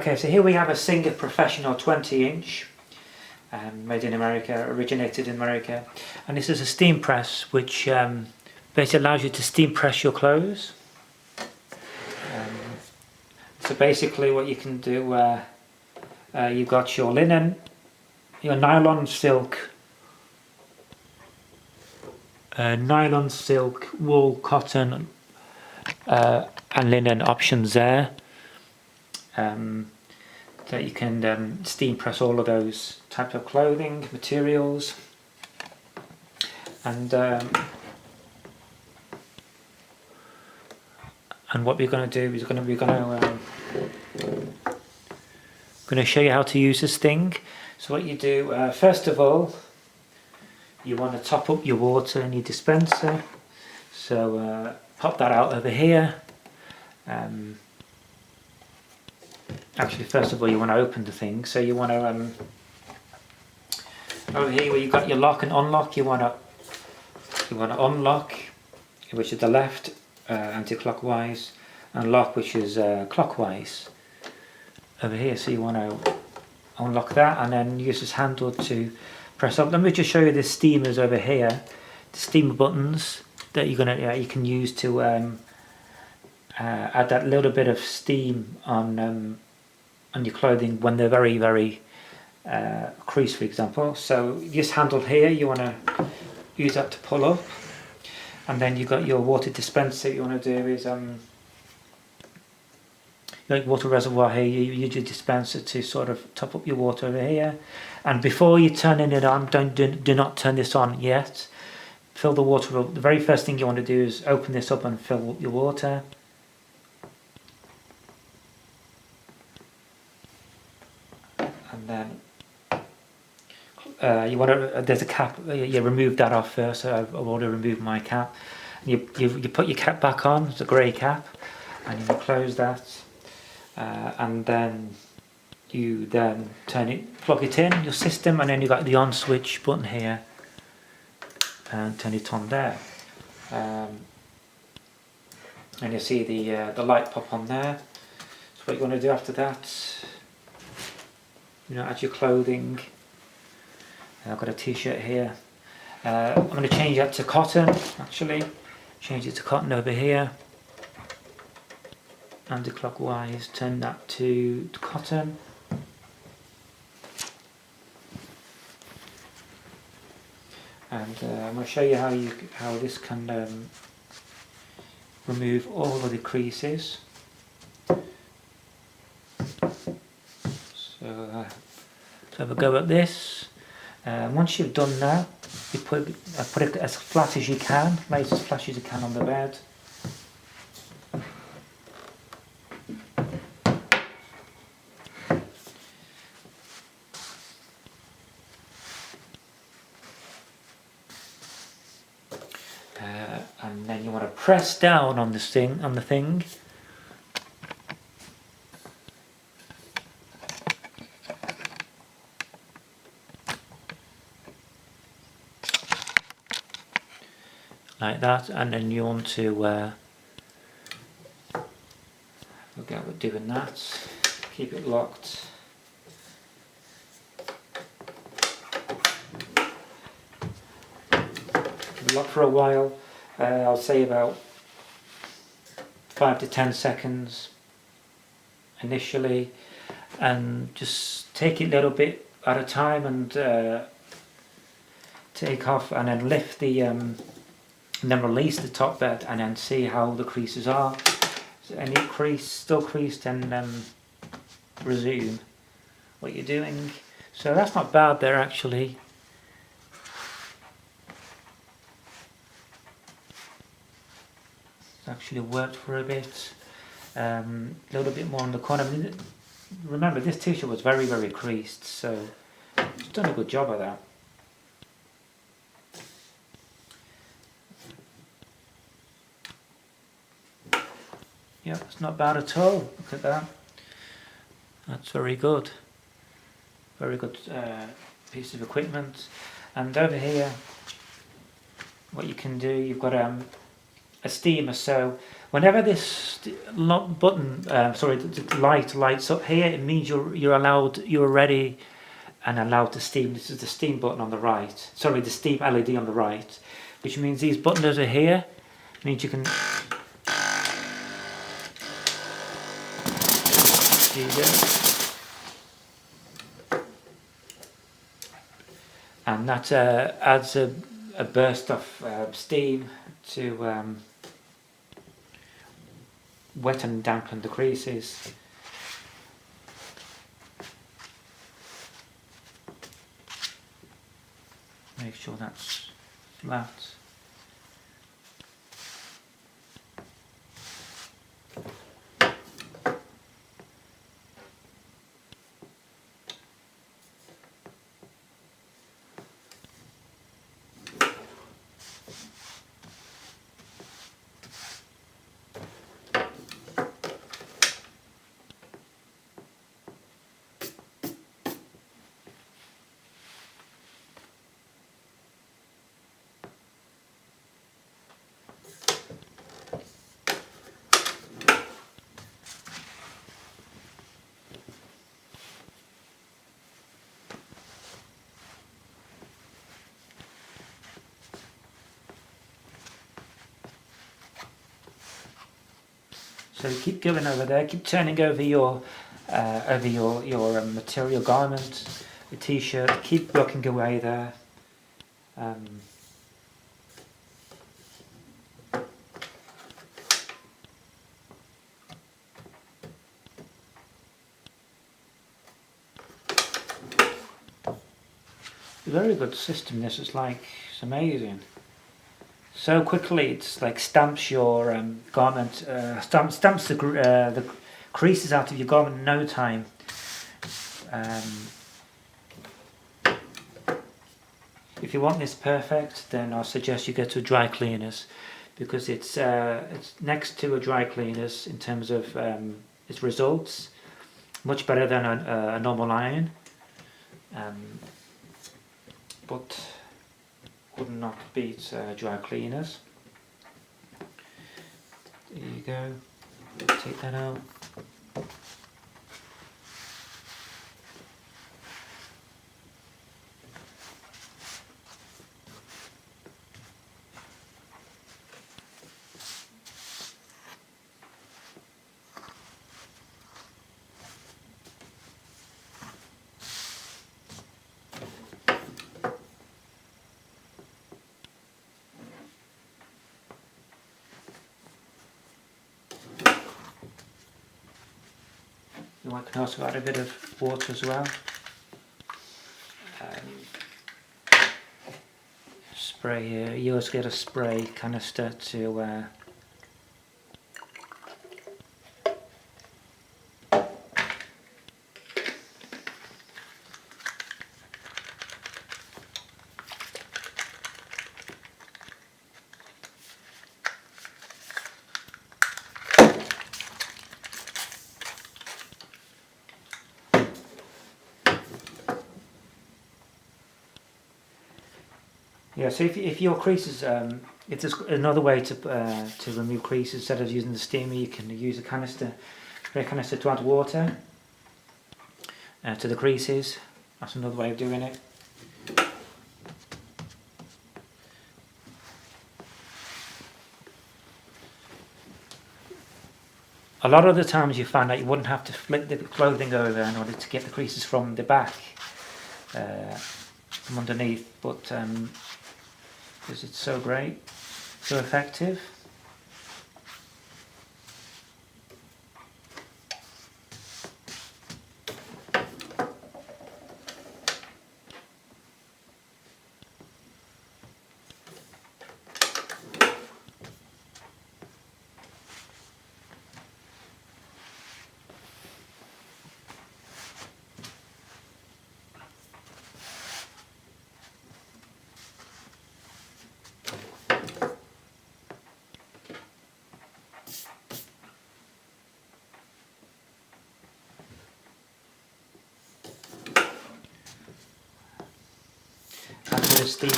Okay, so here we have a Singer Professional 20-inch, made in America, originated in America, and this is a steam press which basically allows you to steam press your clothes. So basically what you can do, you've got your linen, your nylon silk, wool, cotton and linen options there. That you can steam press all of those types of clothing materials, and what we're going to do is we're going to show you how to use this thing. So what you do, first of all, you want to top up your water in your dispenser. So pop that out over here. Actually, first of all, you want to open the thing. So you want to over here where you've got your lock and unlock, you want to unlock, which is the left, anti-clockwise, and lock, which is clockwise over here. So you want to unlock that and then use this handle to press up. Let me just show you the steamers over here, the steamer buttons that you can use to add that little bit of steam on your clothing when they're very, very creased, for example. So this handle here, you want to use that to pull up, and then you've got your water dispenser. You want to do is like water reservoir here. You use your dispenser to sort of top up your water over here, and before you turning it on, do not turn this on yet. Fill the water up. The very first thing you want to do is open this up and fill up your water. And then you want to, there's a cap, you remove that off first. So I've already removed my cap. You put your cap back on, it's a grey cap, and you close that, and then you plug it in your system, and then you've got the on switch button here, and turn it on there. And you see the light pop on there. So what you want to do after that, add your clothing. I've got a t-shirt here. I'm going to change that to cotton, actually. Change it to cotton over here. Anti-clockwise, turn that to cotton. And I'm going to show you how this can remove all of the creases. So have a go at this. Once you've done that, you put it as flat as you can, lay it as flat as you can on the bed. And then you want to press down on this thing, on the thing. Like that, and then you want to okay, we're doing that. Keep it locked. Keep it locked for a while. I'll say about 5 to 10 seconds initially, and just take it a little bit at a time, and take off, and then lift the and then release the top bed, and then see how the creases are. So any crease still creased, and resume what you're doing. So that's not bad there, actually. It's actually worked for a bit. A little bit more on the corner. I mean, remember, this t-shirt was very, very creased, so it's done a good job of that. Yeah, it's not bad at all. Look at that. That's very good. Very good piece of equipment. And over here, what you can do, you've got a steamer. So whenever this button, the light lights up here, it means you're ready and allowed to steam. This is the steam button on the right. Sorry, the steam LED on the right, which means these buttons are here. Means you can. There you go. And that adds a burst of steam to wet and dampen the creases. Make sure that's flat. So keep going over there, keep turning over your material garment, the t-shirt, keep blocking away there. Very good system this, it's amazing. So quickly, it's like stamps your garment, stamps the creases out of your garment in no time. If you want this perfect, then I suggest you go to dry cleaners, because it's next to a dry cleaners in terms of its results, much better than a normal iron, but would not beat dry cleaners. There you go, take that out. I can also add a bit of water as well. Spray here. You always get a spray canister to yeah, so if your creases, if there's another way to remove creases instead of using the steamer, you can use a canister, spray canister to add water to the creases. That's another way of doing it. A lot of the times you find that you wouldn't have to flip the clothing over in order to get the creases from the back, from underneath, but because it's so great, so effective. Steam.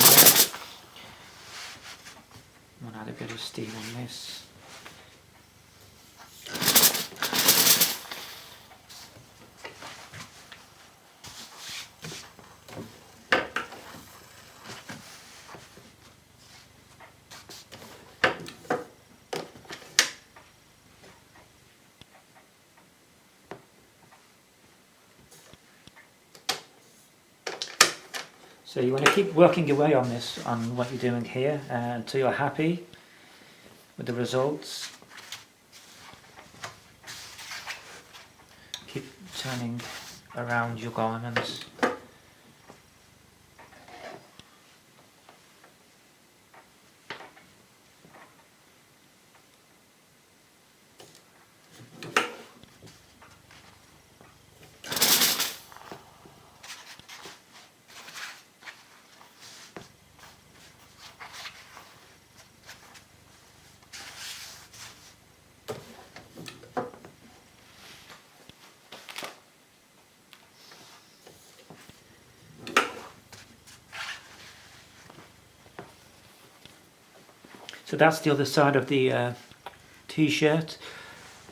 I'm going to add a bit of steam on this. So you want to keep working your way on this, on what you're doing here, until you're happy with the results. Keep turning around your garments. So that's the other side of the t-shirt.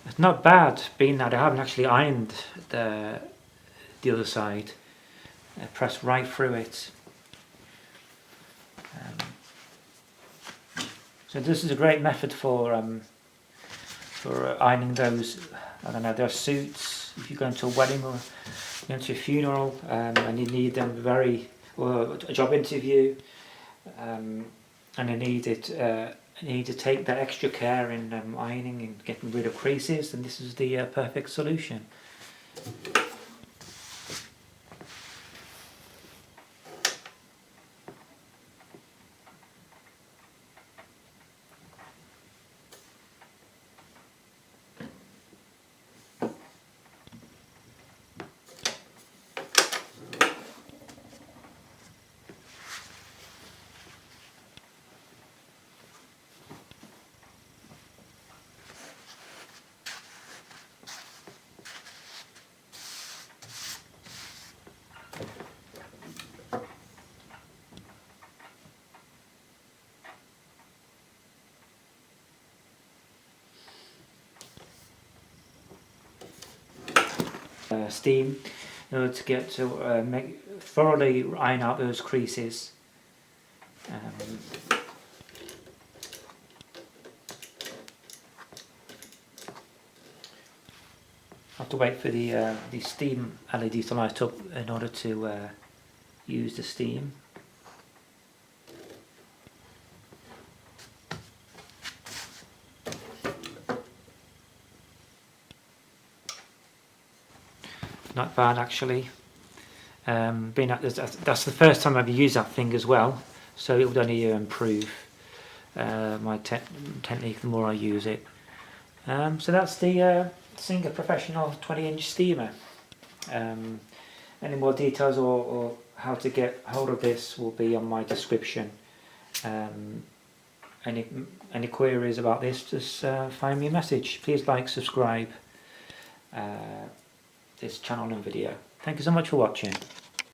It's not bad, being that I haven't actually ironed the other side. I pressed right through it. So this is a great method for ironing those. I don't know, those suits. If you go into a wedding or going to a funeral and you need them or a job interview, and you need to take that extra care in ironing and getting rid of creases, and this is the perfect solution. Steam in order to get to thoroughly iron out those creases. Have to wait for the steam LED to light up in order to use the steam. Not bad actually. Being that that's the first time I've used that thing as well, so it would only improve my technique the more I use it. So that's the Singer Professional 20-inch steamer. Any more details or how to get hold of this will be on my description. Any queries about this, just find me a message. Please like, subscribe this channel and video. Thank you so much for watching.